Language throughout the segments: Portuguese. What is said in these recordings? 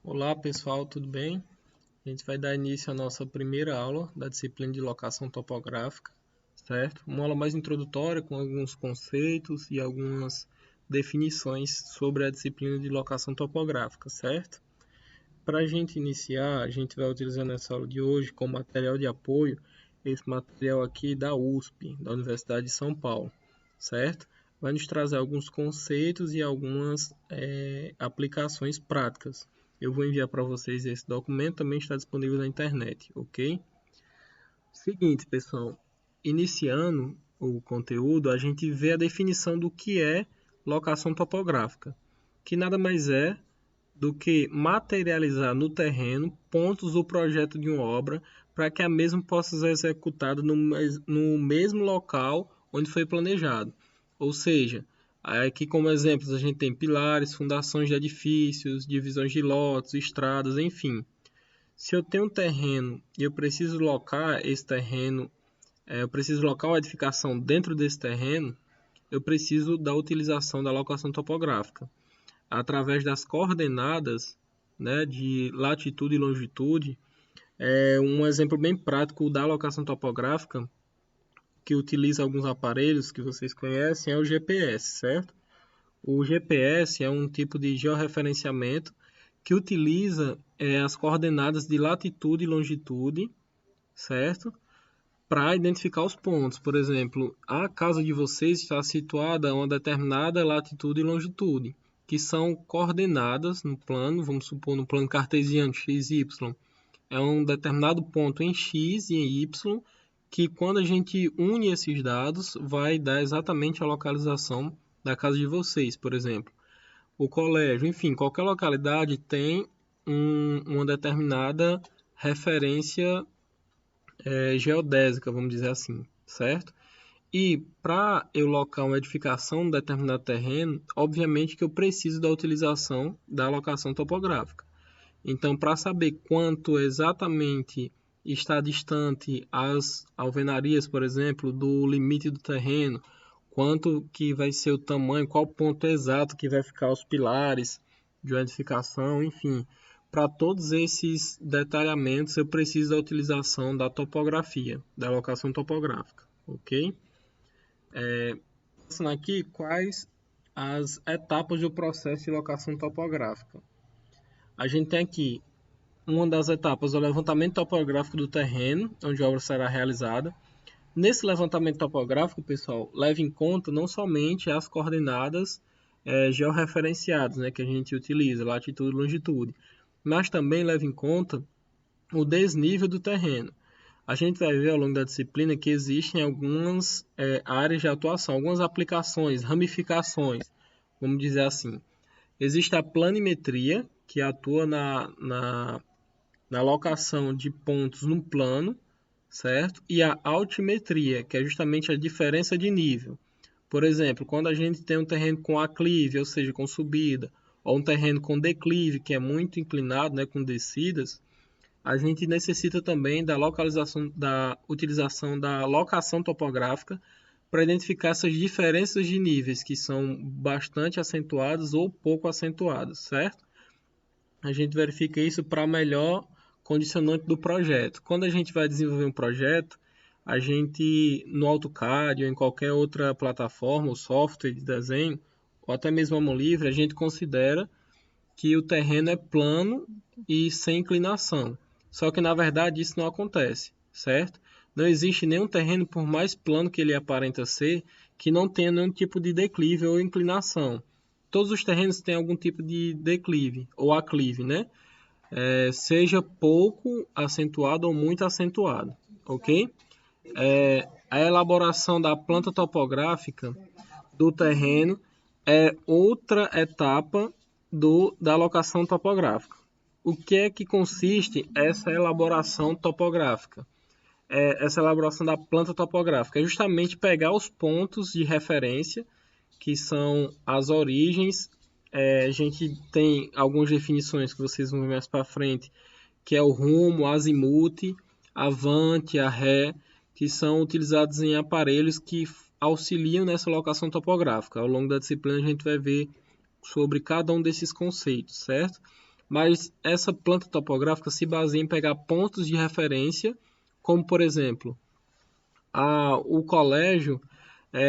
Olá pessoal, tudo bem? A gente vai dar início à nossa primeira aula da disciplina de locação topográfica, certo? Uma aula mais introdutória com alguns conceitos e algumas definições sobre a disciplina de locação topográfica, certo? Para a gente iniciar, a gente vai utilizar nessa aula de hoje como material de apoio esse material aqui da USP, da Universidade de São Paulo, certo? Vai nos trazer alguns conceitos e algumas aplicações práticas. Eu vou enviar para vocês esse documento, também está disponível na internet, ok? Seguinte, pessoal, iniciando o conteúdo, a gente vê a definição do que é locação topográfica, que nada mais é do que materializar no terreno pontos do projeto de uma obra para que a mesma possa ser executada no mesmo local onde foi planejado. Ou seja, aqui como exemplos a gente tem pilares, fundações de edifícios, divisões de lotes, estradas, enfim. Se eu tenho um terreno e eu preciso locar esse terreno, eu preciso locar uma edificação dentro desse terreno, eu preciso da utilização da locação topográfica através das coordenadas, né, de latitude e longitude. Um exemplo bem prático da locação topográfica, que utiliza alguns aparelhos que vocês conhecem, é o GPS, certo? O GPS é um tipo de georreferenciamento que utiliza as coordenadas de latitude e longitude, certo? Para identificar os pontos. Por exemplo, a casa de vocês está situada a uma determinada latitude e longitude, que são coordenadas no plano, vamos supor no plano cartesiano x, y, é um determinado ponto em x e em y, que quando a gente une esses dados, vai dar exatamente a localização da casa de vocês, por exemplo. O colégio, enfim, qualquer localidade tem uma determinada referência geodésica, vamos dizer assim, certo? E para eu locar uma edificação em um determinado terreno, obviamente que eu preciso da utilização da alocação topográfica. Então, para saber quanto exatamente está distante as alvenarias, por exemplo, do limite do terreno, quanto que vai ser o tamanho, qual ponto exato que vai ficar os pilares de uma edificação, enfim. Para todos esses detalhamentos, eu preciso da utilização da topografia, da locação topográfica, ok? Passando aqui, quais as etapas do processo de locação topográfica? A gente tem aqui uma das etapas, o levantamento topográfico do terreno, onde a obra será realizada. Nesse levantamento topográfico, pessoal, leve em conta não somente as coordenadas georreferenciadas, né, que a gente utiliza, latitude e longitude, mas também leve em conta o desnível do terreno. A gente vai ver ao longo da disciplina que existem algumas áreas de atuação, algumas aplicações, ramificações, vamos dizer assim. Existe a planimetria, que atua na locação de pontos no plano, certo? E a altimetria, que é justamente a diferença de nível. Por exemplo, quando a gente tem um terreno com aclive, ou seja, com subida, ou um terreno com declive, que é muito inclinado, né, com descidas, a gente necessita também da localização, da utilização da locação topográfica para identificar essas diferenças de níveis que são bastante acentuadas ou pouco acentuadas, certo? A gente verifica isso para melhor condicionante do projeto. Quando a gente vai desenvolver um projeto, a gente no AutoCAD ou em qualquer outra plataforma ou software de desenho, ou até mesmo a mão livre, a gente considera que o terreno é plano e sem inclinação. Só que na verdade isso não acontece, certo? Não existe nenhum terreno, por mais plano que ele aparenta ser, que não tenha nenhum tipo de declive ou inclinação. Todos os terrenos têm algum tipo de declive ou aclive, né? Seja pouco acentuado ou muito acentuado, ok? A elaboração da planta topográfica do terreno é outra etapa da alocação topográfica. O que é que consiste essa elaboração topográfica? Essa elaboração da planta topográfica é justamente pegar os pontos de referência, que são as origens. A gente tem algumas definições que vocês vão ver mais para frente, que é o rumo, azimuth, avante, a ré, que são utilizados em aparelhos que auxiliam nessa locação topográfica. Ao longo da disciplina a gente vai ver sobre cada um desses conceitos, certo? Mas essa planta topográfica se baseia em pegar pontos de referência, como por exemplo, o colégio,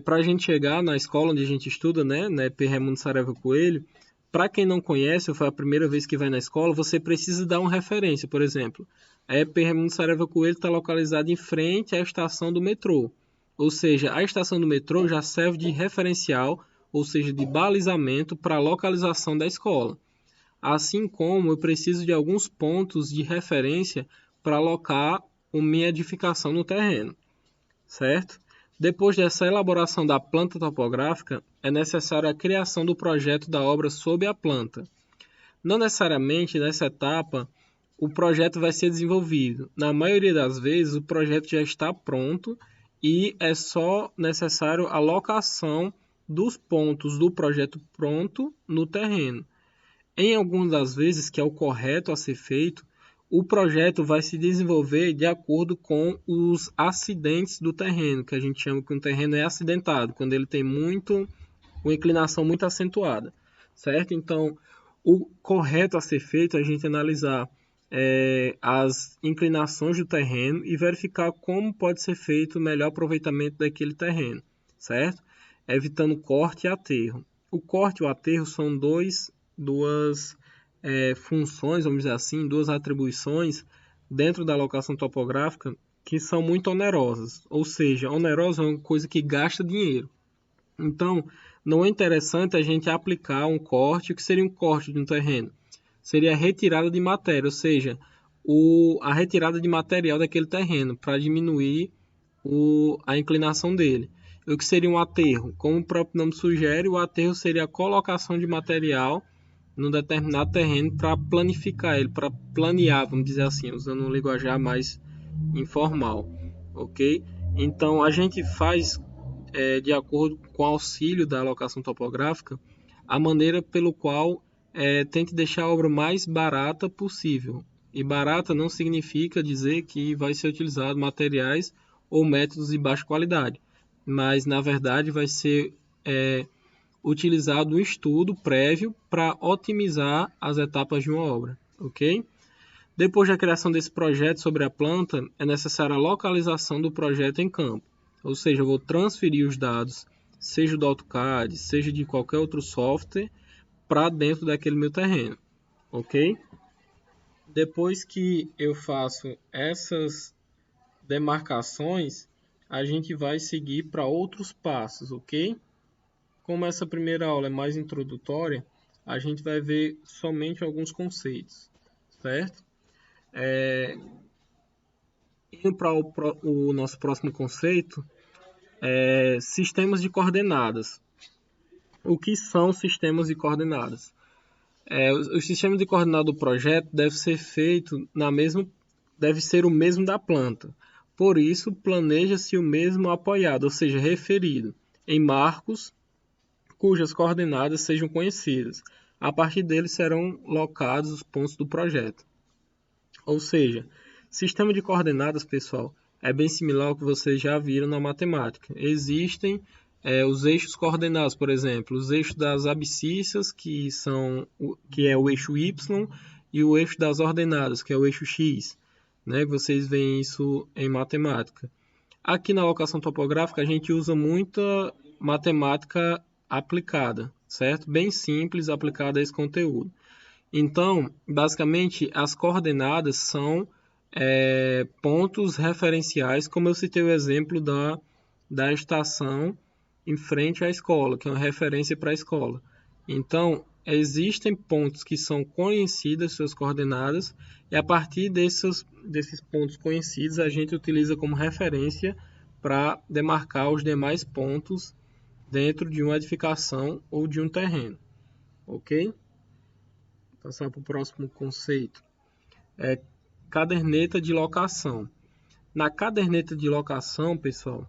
para a gente chegar na escola onde a gente estuda, né, na EP Raimundo Saraiva Coelho, para quem não conhece ou foi a primeira vez que vai na escola, você precisa dar uma referência, por exemplo. A EP Raimundo Saraiva Coelho está localizada em frente à estação do metrô. Ou seja, a estação do metrô já serve de referencial, ou seja, de balizamento para a localização da escola. Assim como eu preciso de alguns pontos de referência para alocar a minha edificação no terreno, certo? Depois dessa elaboração da planta topográfica, é necessária a criação do projeto da obra sob a planta. Não necessariamente nessa etapa o projeto vai ser desenvolvido. Na maioria das vezes, o projeto já está pronto e é só necessário a locação dos pontos do projeto pronto no terreno. Em algumas das vezes, que é o correto a ser feito, o projeto vai se desenvolver de acordo com os acidentes do terreno, que a gente chama que um terreno é acidentado, quando ele tem uma inclinação muito acentuada, certo? Então, o correto a ser feito é a gente analisar as inclinações do terreno e verificar como pode ser feito o melhor aproveitamento daquele terreno, certo? Evitando corte e aterro. O corte e o aterro são duas funções, vamos dizer assim, duas atribuições dentro da alocação topográfica que são muito onerosas. Ou seja, onerosa é uma coisa que gasta dinheiro. Então, não é interessante a gente aplicar um corte. O que seria um corte de um terreno? Seria a retirada de matéria, ou seja, a retirada de material daquele terreno para diminuir a inclinação dele. O que seria um aterro? Como o próprio nome sugere, o aterro seria a colocação de material num determinado terreno para planificar ele, para planear, vamos dizer assim, usando um linguajar mais informal, ok? Então a gente faz de acordo com o auxílio da alocação topográfica a maneira pelo qual tente deixar a obra mais barata possível. E barata não significa dizer que vai ser utilizado materiais ou métodos de baixa qualidade, mas na verdade vai ser utilizado um estudo prévio para otimizar as etapas de uma obra, ok? Depois da criação desse projeto sobre a planta, é necessária a localização do projeto em campo, ou seja, eu vou transferir os dados, seja do AutoCAD, seja de qualquer outro software, para dentro daquele meu terreno, ok? Depois que eu faço essas demarcações, a gente vai seguir para outros passos, ok? Como essa primeira aula é mais introdutória, a gente vai ver somente alguns conceitos, certo? Indo para o nosso próximo conceito, sistemas de coordenadas. O que são sistemas de coordenadas? O sistema de coordenadas do projeto deve ser feito deve ser o mesmo da planta. Por isso, planeja-se o mesmo apoiado, ou seja, referido, em marcos cujas coordenadas sejam conhecidas. A partir deles serão locados os pontos do projeto. Ou seja, sistema de coordenadas, pessoal, é bem similar ao que vocês já viram na matemática. Existem os eixos coordenados, por exemplo, os eixos das abscissas, que é o eixo Y, e o eixo das ordenadas, que é o eixo X. Né? Vocês veem isso em matemática. Aqui na alocação topográfica, a gente usa muita matemática aplicada, certo? Bem simples, aplicada a esse conteúdo. Então, basicamente, as coordenadas são pontos referenciais, como eu citei o exemplo da estação em frente à escola, que é uma referência para a escola. Então, existem pontos que são conhecidas, suas coordenadas, e a partir desses pontos conhecidos, a gente utiliza como referência para demarcar os demais pontos dentro de uma edificação ou de um terreno. Ok? Passar para o próximo conceito. Caderneta de locação. Na caderneta de locação, pessoal,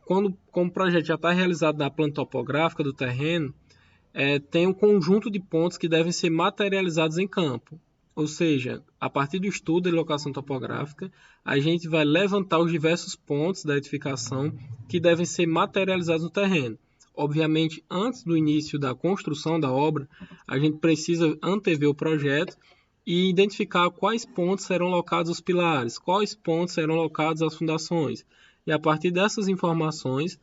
como o projeto já está realizado na planta topográfica do terreno, tem um conjunto de pontos que devem ser materializados em campo. Ou seja, a partir do estudo de locação topográfica, a gente vai levantar os diversos pontos da edificação que devem ser materializados no terreno. Obviamente, antes do início da construção da obra, a gente precisa antever o projeto e identificar quais pontos serão locados os pilares, quais pontos serão locados as fundações. E a partir dessas informações,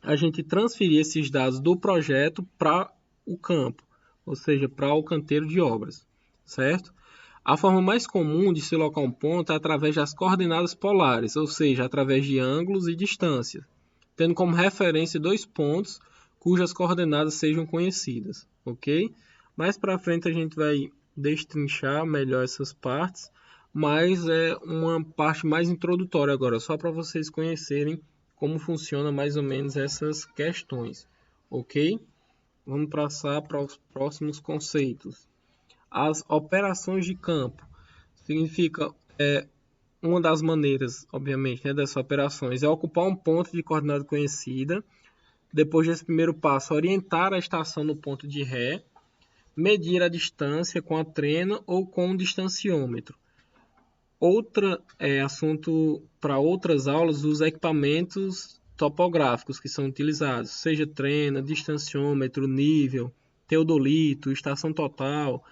a gente transferir esses dados do projeto para o campo, ou seja, para o canteiro de obras, certo? A forma mais comum de se locar um ponto é através das coordenadas polares, ou seja, através de ângulos e distâncias, tendo como referência dois pontos cujas coordenadas sejam conhecidas, ok? Mais para frente a gente vai destrinchar melhor essas partes, mas é uma parte mais introdutória agora, só para vocês conhecerem como funciona mais ou menos essas questões, ok? Vamos passar para os próximos conceitos. As operações de campo significa uma das maneiras, obviamente, né, dessas operações é ocupar um ponto de coordenada conhecida. Depois desse primeiro passo, orientar a estação no ponto de ré, medir a distância com a trena ou com um distanciômetro. Outro assunto para outras aulas, os equipamentos topográficos que são utilizados, seja trena, distanciômetro, nível, teodolito, estação total,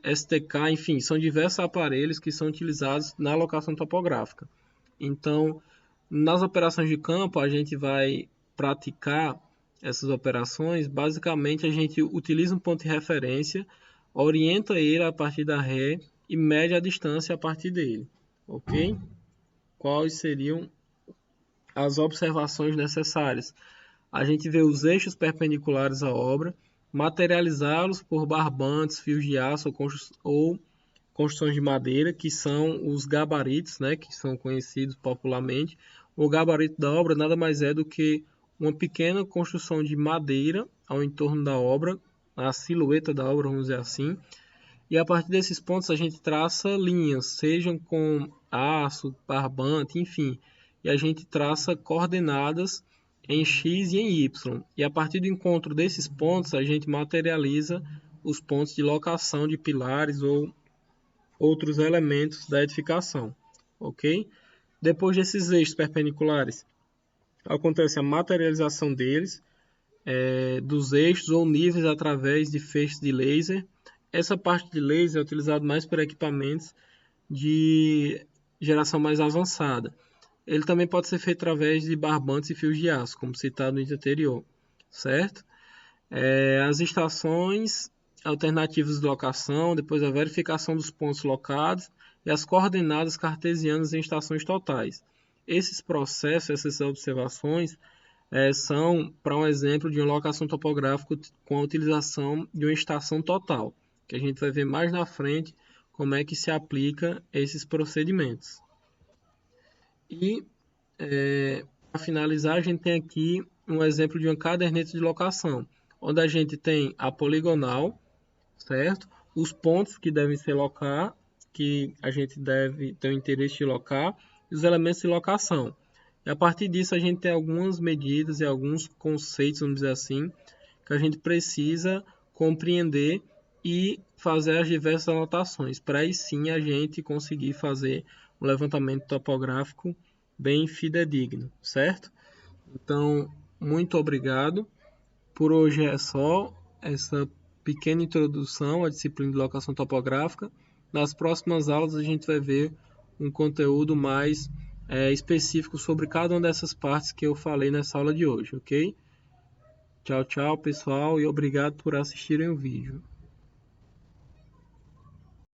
STK, enfim, são diversos aparelhos que são utilizados na locação topográfica. Então, nas operações de campo, a gente vai praticar essas operações. Basicamente, a gente utiliza um ponto de referência, orienta ele a partir da ré e mede a distância a partir dele, ok? Quais seriam as observações necessárias? A gente vê os eixos perpendiculares à obra, materializá-los por barbantes, fios de aço ou construções de madeira, que são os gabaritos, né, que são conhecidos popularmente. O gabarito da obra nada mais é do que uma pequena construção de madeira ao entorno da obra, a silhueta da obra, vamos dizer assim. E a partir desses pontos a gente traça linhas, sejam com aço, barbante, enfim. E a gente traça coordenadas em X e em Y. E a partir do encontro desses pontos, a gente materializa os pontos de locação de pilares ou outros elementos da edificação, ok? Depois desses eixos perpendiculares, acontece a materialização deles, dos eixos ou níveis através de feixes de laser. Essa parte de laser é utilizada mais para equipamentos de geração mais avançada. Ele também pode ser feito através de barbantes e fios de aço, como citado no item anterior, certo? As estações alternativas de locação, depois a verificação dos pontos locados e as coordenadas cartesianas em estações totais. Esses processos, essas observações, são para um exemplo de uma locação topográfica com a utilização de uma estação total, que a gente vai ver mais na frente como é que se aplica esses procedimentos. E, para finalizar, a gente tem aqui um exemplo de uma caderneta de locação, onde a gente tem a poligonal, certo? Os pontos que devem se locar, que a gente deve ter o interesse de locar, e os elementos de locação. E a partir disso a gente tem algumas medidas e alguns conceitos, vamos dizer assim, que a gente precisa compreender e fazer as diversas anotações, para aí sim a gente conseguir fazer um levantamento topográfico bem fidedigno, certo? Então, muito obrigado. Por hoje é só essa pequena introdução à disciplina de locação topográfica. Nas próximas aulas a gente vai ver um conteúdo mais específico sobre cada uma dessas partes que eu falei nessa aula de hoje, ok? Tchau, tchau, pessoal, e obrigado por assistirem o vídeo.